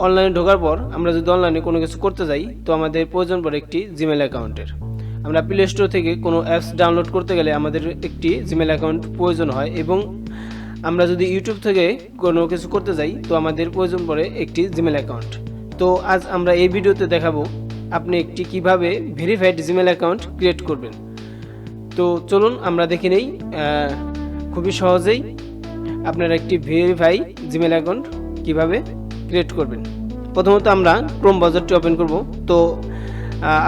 অনলাইনে ঢোকার পর আমরা যদি অনলাইনে কোনো কিছু করতে যাই তো আমাদের প্রয়োজন পড়ে একটি জিমেল অ্যাকাউন্টের। আমরা প্লে স্টোর থেকে কোনো অ্যাপস ডাউনলোড করতে গেলে আমাদের একটি জিমেল অ্যাকাউন্ট প্রয়োজন হয়, এবং আমরা যদি ইউটিউব থেকে কোনো কিছু করতে যাই তো আমাদের প্রয়োজন পড়ে একটি জিমেল অ্যাকাউন্ট। তো আজ আমরা এই ভিডিওতে দেখাবো আপনি একটি কিভাবে ভেরিফাইড জিমেল অ্যাকাউন্ট ক্রিয়েট করবেন। তো চলুন আমরা দেখে নেই খুবই সহজেই আপনারা একটি ভেরিফাই জিমেল অ্যাকাউন্ট কিভাবে ক্রিয়েট করবেন। প্রথমত আমরা ক্রোম ব্রাউজারটি ওপেন করব। তো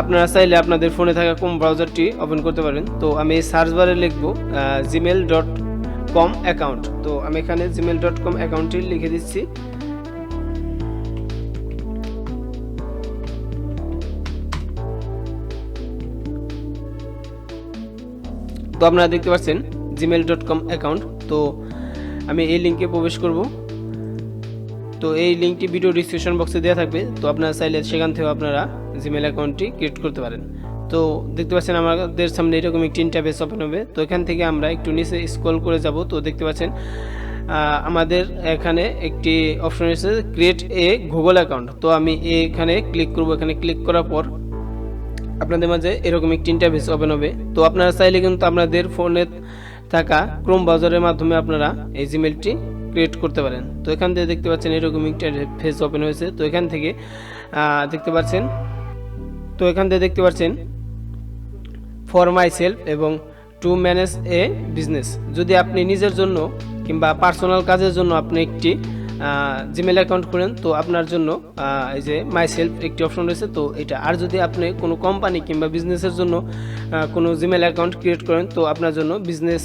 আপনারা চাইলে আপনাদের ফোনে থাকা ক্রোম ব্রাউজারটি ওপেন করতে পারেন। তো আমি সার্চ বারে লিখব gmail.com অ্যাকাউন্ট। তো আমি এখানে gmail.com অ্যাকাউন্টটি লিখে দিচ্ছি। তো আপনারা দেখতে পাচ্ছেন gmail.com অ্যাকাউন্ট। তো আমি এই লিঙ্কে প্রবেশ করব। তো এই লিঙ্কটি ভিডিও ডিসক্রিপশন বক্সে দেওয়া থাকবে। তো আপনারা চাইলে সেখান থেকে আপনারা জিমেল অ্যাকাউন্টটি ক্রিয়েট করতে পারেন। তো দেখতে পাচ্ছেন আমাদের সামনে এরকম একটি ইন্টারফেস ওপেন হবে। তো এখান থেকে আমরা একটু নিচে স্ক্রল করে যাব। তো দেখতে পাচ্ছেন আমাদের এখানে একটি অপশন এসেছে ক্রিয়েট এ গুগল অ্যাকাউন্ট। তো আমি এখানে ক্লিক করব। এখানে ক্লিক করার পর আপনাদের মাঝে এরকম একটি ইন্টারফেস ওপেন হবে। তো আপনারা চাইলে কিন্তু আপনাদের ফোনে থাকা ক্রোম ব্রাউজারের মাধ্যমে আপনারা এই জিমেলটি ক্রিয়েট করতে পারেন। তো এখান থেকে দেখতে পাচ্ছেন এরকম ইন্টারফেস ওপেন হয়েছে। তো এখান থেকে দেখতে পাচ্ছেন ফর মাই সেলফ এবং টু ম্যানেজ এ বিজনেস। যদি আপনি নিজের জন্য কিংবা পার্সোনাল কাজের জন্য আপনি একটি জিমেল অ্যাকাউন্ট করেন তো আপনার জন্য এই যে মাই সেলফ একটি অপশন রয়েছে। তো এটা আর যদি আপনি কোনো কোম্পানি কিংবা বিজনেসের জন্য কোনো জিমেল অ্যাকাউন্ট ক্রিয়েট করেন তো আপনার জন্য বিজনেস।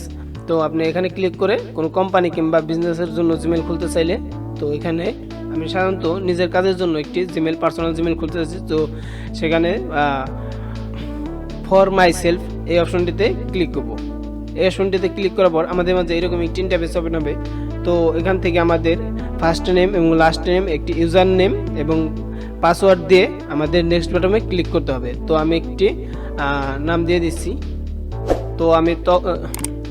তো আপনি এখানে ক্লিক করে কোনো কোম্পানি কিংবা বিজনেসের জন্য জিমেল খুলতে চাইলে তো এখানে আমি সাধারণত নিজের কাজের জন্য একটি জিমেল পার্সোনাল জিমেল খুলতে চাইছি। তো সেখানে ফর মাই সেলফ এই অপশনটিতে ক্লিক করব। এই অপশনটিতে ক্লিক করার পর আমাদের মাঝে এরকম একটি ইন্টারফেস ওপেন হবে। তো এখান থেকে আমাদের ফার্স্ট নেম এবং লাস্ট নেম, একটি ইউজার নেম এবং পাসওয়ার্ড দিয়ে আমাদের নেক্সট বাটনে ক্লিক করতে হবে। তো আমি একটি নাম দিয়ে দিচ্ছি।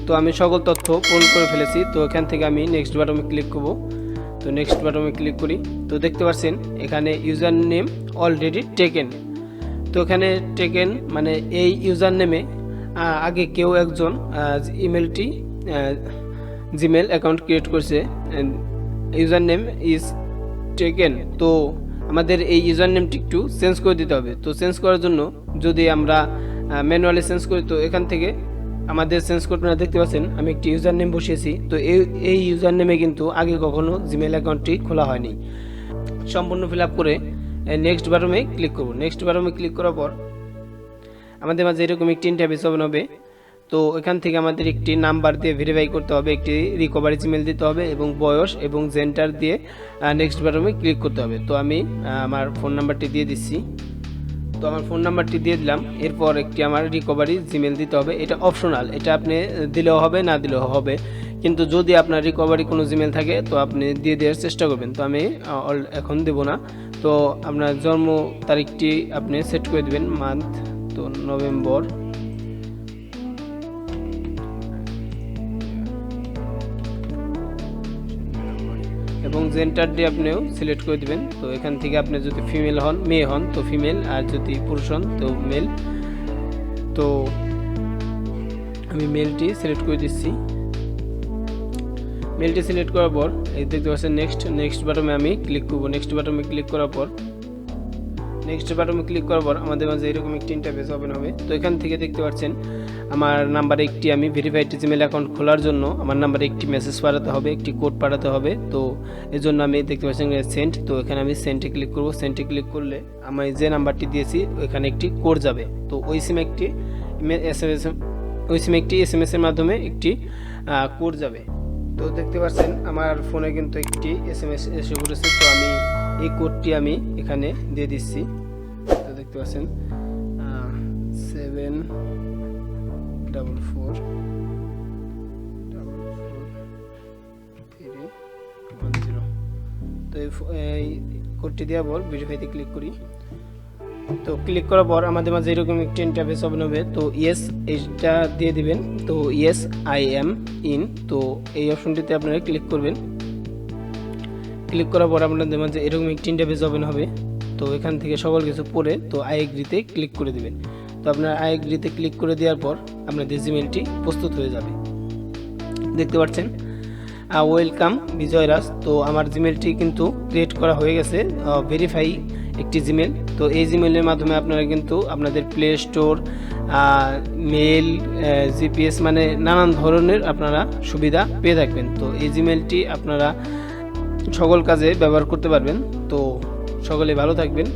তো আমি সকল তথ্য পূরণ করে ফেলেছি। তো এখান থেকে আমি নেক্সট বাটনে ক্লিক করব। তো নেক্সট বাটনে ক্লিক করি। তো দেখতে পাচ্ছেন এখানে ইউজার নেম অলরেডি টেকেন। তো এখানে টেকেন মানে এই ইউজার নেমে আগে কেউ একজন জিমেল অ্যাকাউন্ট ক্রিয়েট করছে, ইউজার নেম ইজ টেকেন। তো আমাদের এই ইউজার নেমটি একটু চেঞ্জ করে দিতে হবে। তো চেঞ্জ করার জন্য যদি আমরা ম্যানুয়ালি চেঞ্জ করি তো এখান থেকে আমাদের চেঞ্জ করতে না, দেখতে পাচ্ছেন আমি একটি ইউজার নেম বসিয়েছি। তো এই ইউজার নেমে কিন্তু আগে কখনো জিমেল অ্যাকাউন্টটি খোলা হয়নি। সম্পূর্ণ ফিল আপ করে নেক্সট বাটনে ক্লিক করব। নেক্সট বাটনে ক্লিক করার পর আমাদের মাঝে এরকম একটি ইন্টারফেস ওপেন হবে। তো এখান থেকে আমাদের একটি নাম্বার দিয়ে ভেরিফাই করতে হবে, একটি রিকভারি জিমেল দিতে হবে এবং বয়স এবং জেন্ডার দিয়ে নেক্সট বাটনে ক্লিক করতে হবে। তো আমি আমার ফোন নাম্বারটি দিয়ে দিচ্ছি। তো আমার ফোন নাম্বারটি দিয়ে দিলাম। এরপর একটি আমার রিকভারি জিমেল দিতে হবে। এটা অপশনাল, এটা আপনি দিলেও হবে না দিলেও হবে, কিন্তু যদি আপনার রিকভারি কোনো জিমেল থাকে তো আপনি দিয়ে দেওয়ার চেষ্টা করবেন। তো আমি এখন দেব না। তো আপনার জন্ম তারিখটি আপনি সেট করে দেবেন, মান্থ তো নভেম্বর, এবং জেন্ডার দিয়ে আপনিও সিলেক্ট করে দিবেন। তো এখান থেকে আপনি যদি ফিমেল হন, মেয়ে হন তো ফিমেল, আর যদি পুরুষ হন তো মেল। তো আমি মেলটি সিলেক্ট করে দিচ্ছি। মেলটি সিলেক্ট করার পর এই দেখতে পাচ্ছেন নেক্সট বাটনে আমি ক্লিক করব। নেক্সট বাটনে ক্লিক করার পর আমাদের মাঝে এরকম একটি ইন্টারফেস ওপেন হবে। তো এখান থেকে দেখতে পাচ্ছেন আমার নাম্বারে একটি আমি ভেরিফাইড জিমেল অ্যাকাউন্ট খোলার জন্য আমার নাম্বারে একটি মেসেজ পাঠাতে হবে, একটি কোড পাঠাতে হবে। তো এই জন্য আমি দেখতে পাচ্ছেন সেন্ড। তো এখানে আমি সেন্ডে ক্লিক করব। সেন্ডে ক্লিক করলে আমি যে নাম্বারটি দিয়েছি ওইখানে একটি কোড যাবে। তো ওই সিমে একটি SMS এর মাধ্যমে একটি কোড যাবে। তো দেখতে পাচ্ছেন আমার ফোনে কিন্তু একটি SMS এসে পড়েছে। তো আমি এই কোডটি আমি এখানে দিয়ে দিচ্ছি। তো দেখতে পাচ্ছেন 7444310। তো এই কোডটি দেওয়ার পর ভেরিফাইতে ক্লিক করি। তো ক্লিক করার পর আমাদের মাঝে এরকম একটি ইন্টারফেস ওপেন হবে। তো ইয়েস এটা দিয়ে দিবেন। তো ইয়েস আই এম ইন। তো এই অপশনটিতে আপনারা ক্লিক করবেন। ক্লিক করার পর আপনাদের মাঝে এরকম একটি ইন্টারফেস ওপেন হবে। তো এখান থেকে সকল কিছু পড়ে তো আই এগ্রিতে ক্লিক করে দেবেন। তো আপনার আই এগ্রিতে ক্লিক করে দেওয়ার পর আপনাদের জিমেলটি প্রস্তুত হয়ে যাবে। দেখতে পাচ্ছেন ওয়েলকাম বিজয় রাজ। তো আমার জিমেলটি কিন্তু ক্রিয়েট করা হয়ে গেছে, ভেরিফাই একটি জিমেল। তো এই জিমেলের মাধ্যমে আপনারা কিন্তু আপনাদের প্লে স্টোর, মেল, জিপিএস মানে নানান ধরনের আপনারা সুবিধা পেয়ে থাকবেন। তো এই জিমেলটি আপনারা সকল কাজে ব্যবহার করতে পারবেন। তো সকলে ভালো থাকবেন।